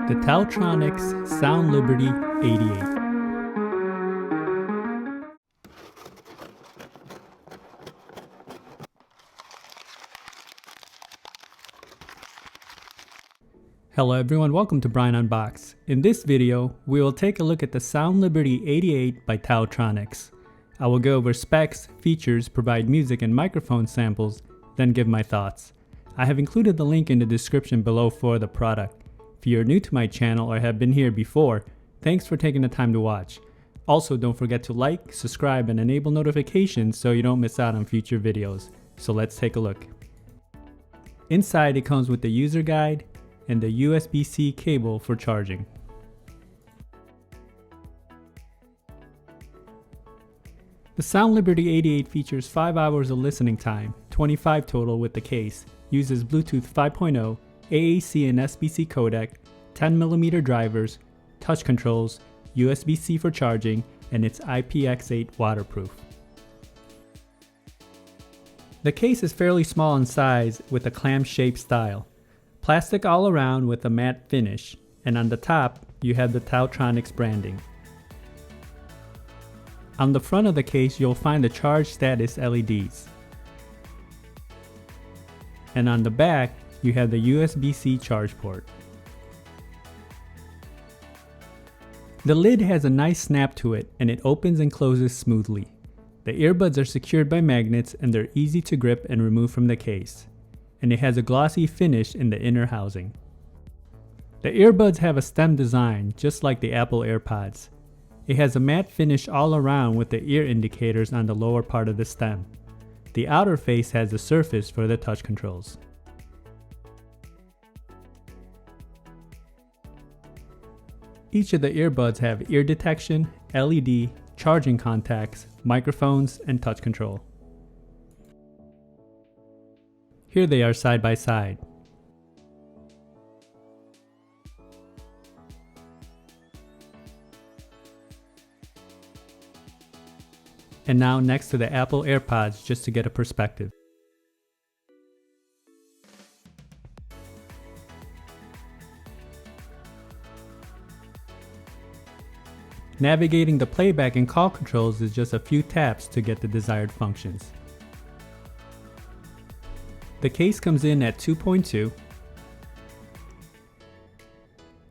The TaoTronics Soundliberty 88. Hello everyone, welcome to Brian Unboxed. In this video, we will take a look at the Soundliberty 88 by TaoTronics. I will go over specs, features, provide music and microphone samples, then give my thoughts. I have included the link in the description below for the product. If you are new to my channel or have been here before, thanks for taking the time to watch. Also, don't forget to like, subscribe, and enable notifications so you don't miss out on future videos. So let's take a look. Inside, it comes with the user guide and the USB-C cable for charging. The Soundliberty 88 features 5 hours of listening time, 25 total with the case, uses Bluetooth 5.0, AAC and SBC codec, 10mm drivers, touch controls, USB-C for charging, and it's IPX8 waterproof. The case is fairly small in size with a clam-shaped style. Plastic all around with a matte finish, and on the top you have the TaoTronics branding. On the front of the case you'll find the charge status LEDs. And on the back you have the USB-C charge port. The lid has a nice snap to it and it opens and closes smoothly. The earbuds are secured by magnets and they're easy to grip and remove from the case. And it has a glossy finish in the inner housing. The earbuds have a stem design just like the Apple AirPods. It has a matte finish all around with the ear indicators on the lower part of the stem. The outer face has the surface for the touch controls. Each of the earbuds have ear detection, LED, charging contacts, microphones, and touch control. Here they are side by side. And now next to the Apple AirPods just to get a perspective. Navigating the playback and call controls is just a few taps to get the desired functions. The case comes in at 2.2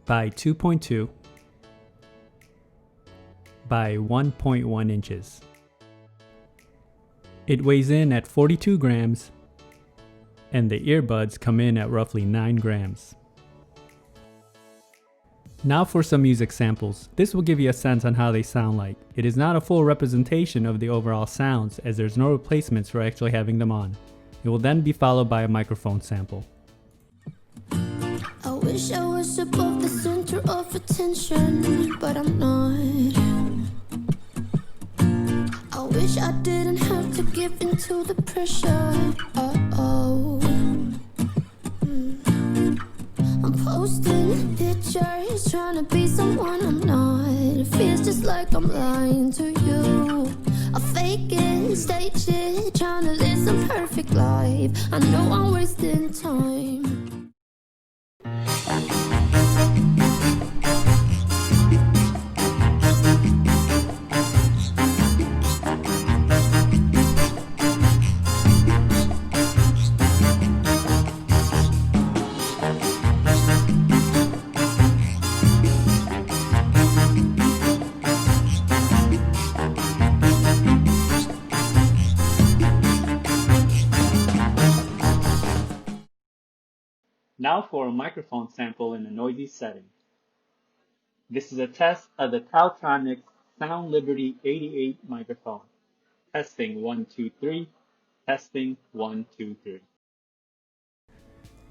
by 2.2 by 1.1 inches. It weighs in at 42 grams and the earbuds come in at roughly 9 grams. Now for some music samples. This will give you a sense on how they sound like. It is not a full representation of the overall sounds as there's no replacements for actually having them on. It will then be followed by a microphone sample. I wish I was above the center of attention, but I'm not. I wish I didn't have to give in to the pressure. I'm posting pictures, trying to be someone I'm not. It feels just like I'm lying to you. I fake it, stage it, trying to live some perfect life. I know I'm wasting time. Now for a microphone sample in a noisy setting. This is a test of the TaoTronics Soundliberty 88 microphone. Testing 1, 2, 3. Testing 1, 2, 3.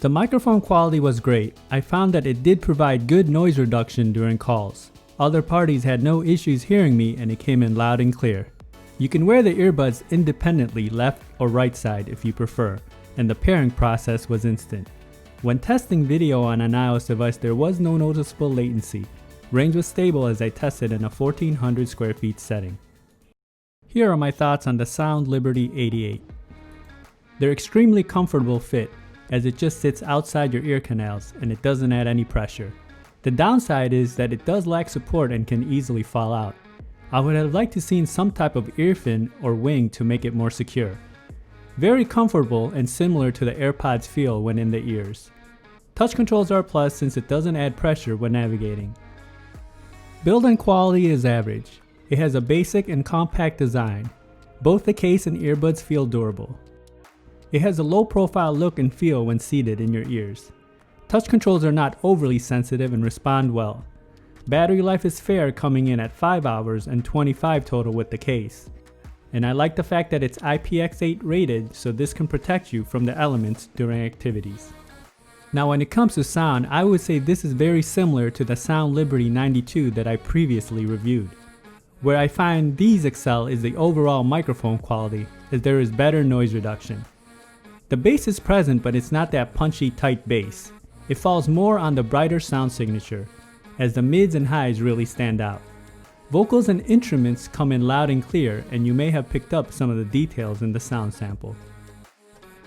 The microphone quality was great. I found that it did provide good noise reduction during calls. Other parties had no issues hearing me and it came in loud and clear. You can wear the earbuds independently left or right side if you prefer, and the pairing process was instant. When testing video on an iOS device, there was no noticeable latency. Range was stable as I tested in a 1400 square feet setting. Here are my thoughts on the Soundliberty 88. They're extremely comfortable fit, as it just sits outside your ear canals and it doesn't add any pressure. The downside is that it does lack support and can easily fall out. I would have liked to seen some type of ear fin or wing to make it more secure. Very comfortable and similar to the AirPods feel when in the ears. Touch controls are a plus since it doesn't add pressure when navigating. Build and quality is average. It has a basic and compact design. Both the case and earbuds feel durable. It has a low profile look and feel when seated in your ears. Touch controls are not overly sensitive and respond well. Battery life is fair, coming in at 5 hours and 25 total with the case. And I like the fact that it's IPX8 rated, so this can protect you from the elements during activities. Now when it comes to sound, I would say this is very similar to the Soundliberty 92 that I previously reviewed. Where I find these excel is the overall microphone quality, as there is better noise reduction. The bass is present, but it's not that punchy tight bass. It falls more on the brighter sound signature, as the mids and highs really stand out. Vocals and instruments come in loud and clear, and you may have picked up some of the details in the sound sample.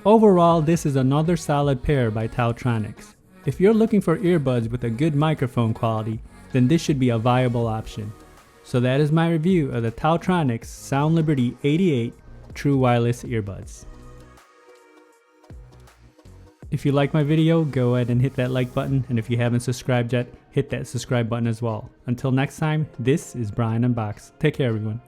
Overall, this is another solid pair by TaoTronics. If you're looking for earbuds with a good microphone quality, then this should be a viable option. So that is my review of the TaoTronics Soundliberty 88 True Wireless Earbuds. If you like my video, go ahead and hit that like button, and if you haven't subscribed yet, hit that subscribe button as well. Until next time, this is Brian Unboxed. Take care, everyone.